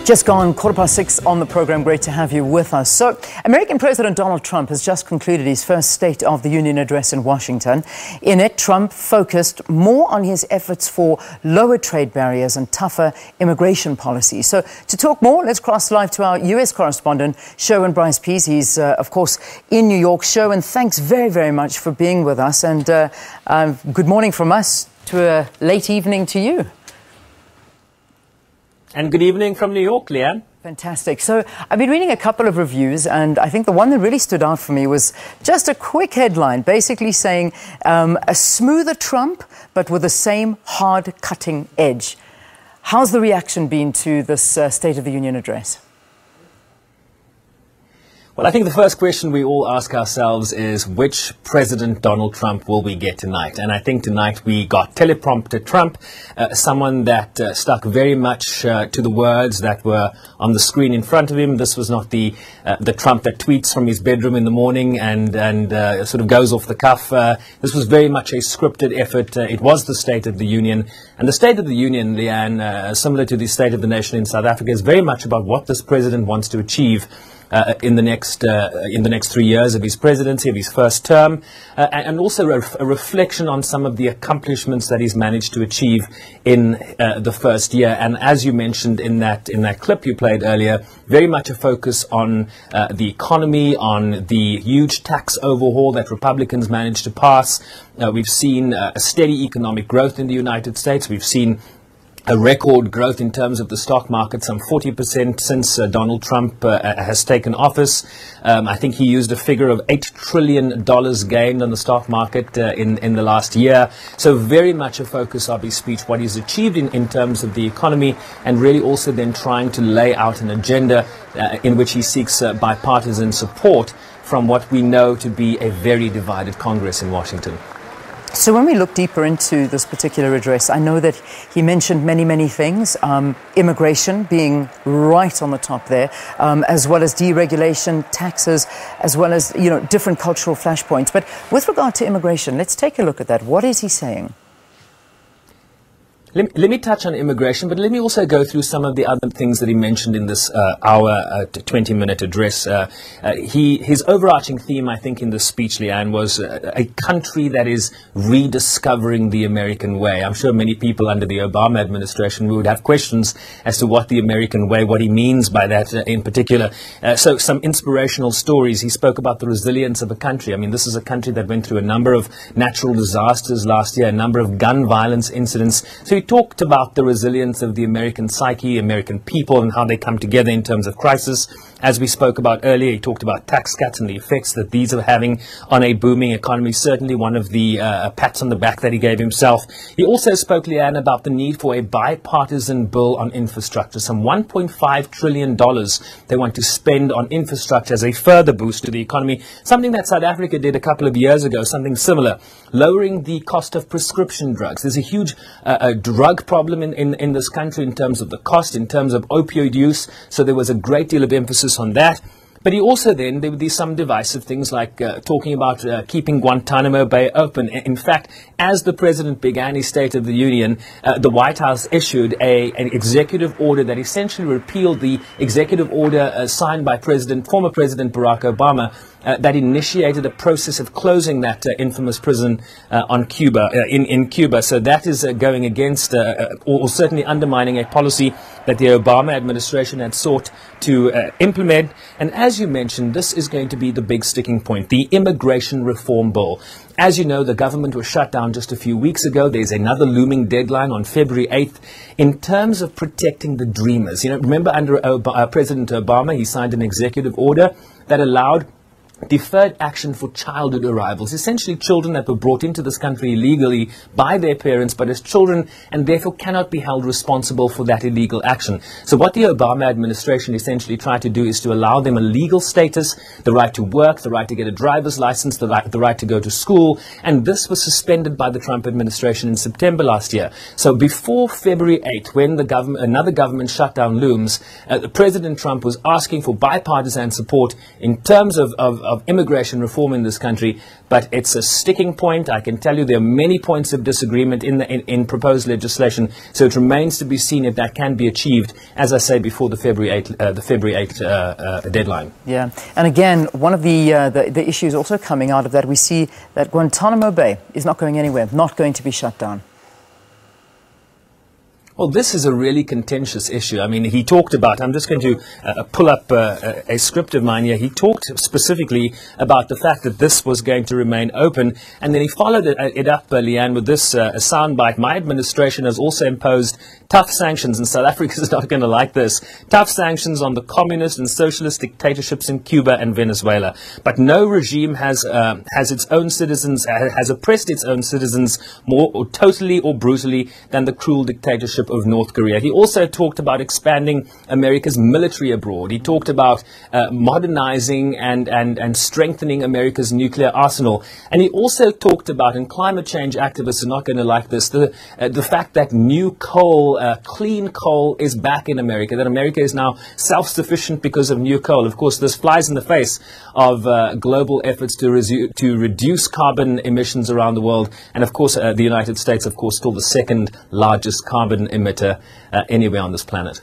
Just gone 6:15 on the program. Great to have you with us. So, American President Donald Trump has just concluded his first State of the Union address in Washington. In it, Trump focused more on his efforts for lower trade barriers and tougher immigration policies. So, to talk more, let's cross live to our U.S. correspondent, Bryce-Pease. He's, of course, in New York. And thanks very, very much for being with us. And good morning from us to a late evening to you. And good evening from New York, Leanne. Fantastic. So I've been reading a couple of reviews, and I think the one that really stood out for me was just a quick headline, basically saying a smoother Trump, but with the same hard cutting edge. How's the reaction been to this State of the Union address? Well, I think the first question we all ask ourselves is, which President Donald Trump will we get tonight? And I think tonight we got teleprompter Trump, someone that stuck very much to the words that were on the screen in front of him. This was not the Trump that tweets from his bedroom in the morning and sort of goes off the cuff. This was very much a scripted effort. It was the State of the Union. And the State of the Union, Leanne, similar to the State of the Nation in South Africa, is very much about what this president wants to achieve in the next 3 years of his presidency, of his first term, and also a reflection on some of the accomplishments that he's managed to achieve in the first year. And as you mentioned in that clip you played earlier, very much a focus on the economy, on the huge tax overhaul that Republicans managed to pass. We've seen a steady economic growth in the United States. We've seen a record growth in terms of the stock market, some 40% since Donald Trump has taken office. I think he used a figure of $8 trillion gained on the stock market in the last year. So very much a focus of his speech, what he's achieved in terms of the economy, and really also then trying to lay out an agenda in which he seeks bipartisan support from what we know to be a very divided Congress in Washington. So when we look deeper into this particular address, I know that he mentioned many, many things, immigration being right on the top there, as well as deregulation, taxes, as well as, different cultural flashpoints. But with regard to immigration, let's take a look at that. What is he saying? Let me touch on immigration, but let me also go through some of the other things that he mentioned in this hour 20-minute address. His overarching theme, I think, in this speech, Leanne, was a country that is rediscovering the American way. I'm sure many people under the Obama administration would have questions as to what the American way, what he means by that in particular. So some inspirational stories. He spoke about the resilience of a country. I mean, this is a country that went through a number of natural disasters last year, a number of gun violence incidents. So he talked about the resilience of the American psyche, American people, and how they come together in terms of crisis. As we spoke about earlier, he talked about tax cuts and the effects that these are having on a booming economy. Certainly one of the pats on the back that he gave himself. He also spoke, Leanne, about the need for a bipartisan bill on infrastructure. Some $1.5 trillion they want to spend on infrastructure as a further boost to the economy. Something that South Africa did a couple of years ago, something similar. Lowering the cost of prescription drugs. There's a huge drug problem in this country in terms of the cost, in terms of opioid use. So there was a great deal of emphasis on that. But he also then, there would be some divisive things like talking about keeping Guantanamo Bay open. In fact, as the president began his State of the Union, the White House issued an executive order that essentially repealed the executive order signed by former President Barack Obama that initiated a process of closing that infamous prison on Cuba, in Cuba. So that is going against or certainly undermining a policy that the Obama administration had sought to implement. And as you mentioned, this is going to be the big sticking point, the immigration reform bill. As you know, the government was shut down just a few weeks ago. There's another looming deadline on February 8th in terms of protecting the dreamers. Remember under President Obama, he signed an executive order that allowed deferred action for childhood arrivals, essentially children that were brought into this country illegally by their parents, but as children, and therefore cannot be held responsible for that illegal action. So what the Obama administration essentially tried to do is to allow them a legal status, the right to work, the right to get a driver's license, the right to go to school, and this was suspended by the Trump administration in September last year. So before February 8th, when another government shutdown looms, President Trump was asking for bipartisan support in terms of of immigration reform in this country, but it's a sticking point. I can tell you there are many points of disagreement in proposed legislation, so it remains to be seen if that can be achieved, as I say, before the February 8th deadline. Yeah, and again, one of the issues also coming out of that, we see that Guantanamo Bay is not going anywhere, not going to be shut down. Well, this is a really contentious issue. I mean, he talked about, I'm just going to pull up a script of mine here. He talked specifically about the fact that this was going to remain open, and then he followed it up, Leanne, with this soundbite. My administration has also imposed tough sanctions, and South Africa is not going to like this. Tough sanctions on the communist and socialist dictatorships in Cuba and Venezuela. But no regime has its own citizens, has oppressed its own citizens more or totally or brutally than the cruel dictatorship of North Korea. He also talked about expanding America's military abroad. He talked about modernizing and strengthening America's nuclear arsenal. And he also talked about, and climate change activists are not going to like this, the fact that new coal, clean coal is back in America, that America is now self-sufficient because of new coal. Of course, this flies in the face of global efforts to reduce carbon emissions around the world. And of course, the United States, of course, still the second largest carbon emitter anywhere on this planet.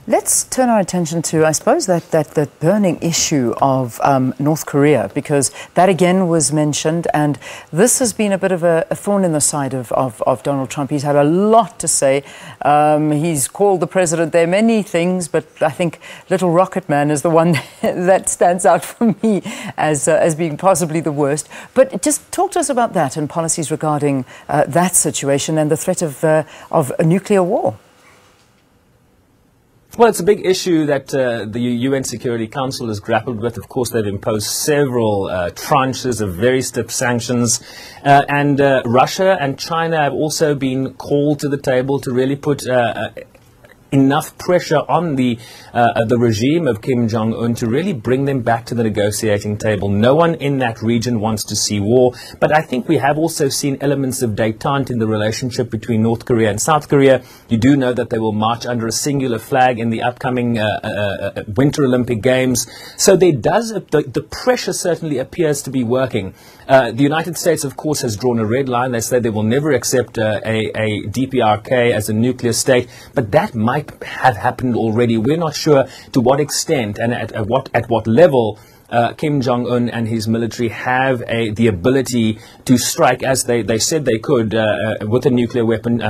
Let's turn our attention to, I suppose, that burning issue of North Korea, because that again was mentioned, and this has been a bit of a thorn in the side of Donald Trump. He's had a lot to say. He's called the president there many things, but I think Little Rocket Man is the one that stands out for me as being possibly the worst. But just talk to us about that and policies regarding that situation and the threat of a nuclear war. Well, it's a big issue that the UN Security Council has grappled with. Of course, they've imposed several tranches of very stiff sanctions. And Russia and China have also been called to the table to really put enough pressure on the regime of Kim Jong-un to really bring them back to the negotiating table. No one in that region wants to see war, but I think we have also seen elements of détente in the relationship between North Korea and South Korea. You do know that they will march under a singular flag in the upcoming Winter Olympic Games. So there does, the pressure certainly appears to be working. The United States, of course, has drawn a red line. They say they will never accept a DPRK as a nuclear state, but that might have happened already. We're not sure to what extent and at what level Kim Jong-un and his military have the ability to strike, as they said they could, with a nuclear weapon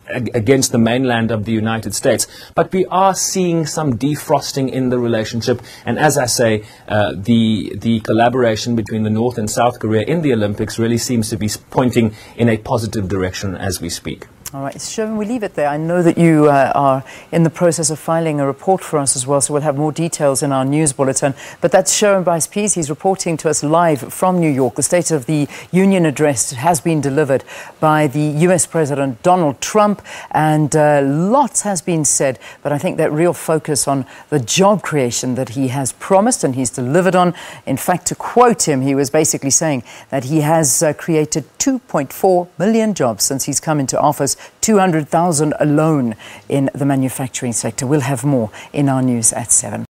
against the mainland of the United States. But we are seeing some defrosting in the relationship, and as I say, the collaboration between the North and South Korea in the Olympics really seems to be pointing in a positive direction as we speak. All right, Sherwin, we leave it there. I know that you are in the process of filing a report for us as well, so we'll have more details in our news bulletin. But that's Sherwin Bryce-Pease. He's reporting to us live from New York. The State of the Union address has been delivered by the U.S. President Donald Trump, and lots has been said, but I think that real focus on the job creation that he has promised and he's delivered on. In fact, to quote him, he was basically saying that he has created 2.4 million jobs since he's come into office, 200,000 alone in the manufacturing sector. We'll have more in our news at 7.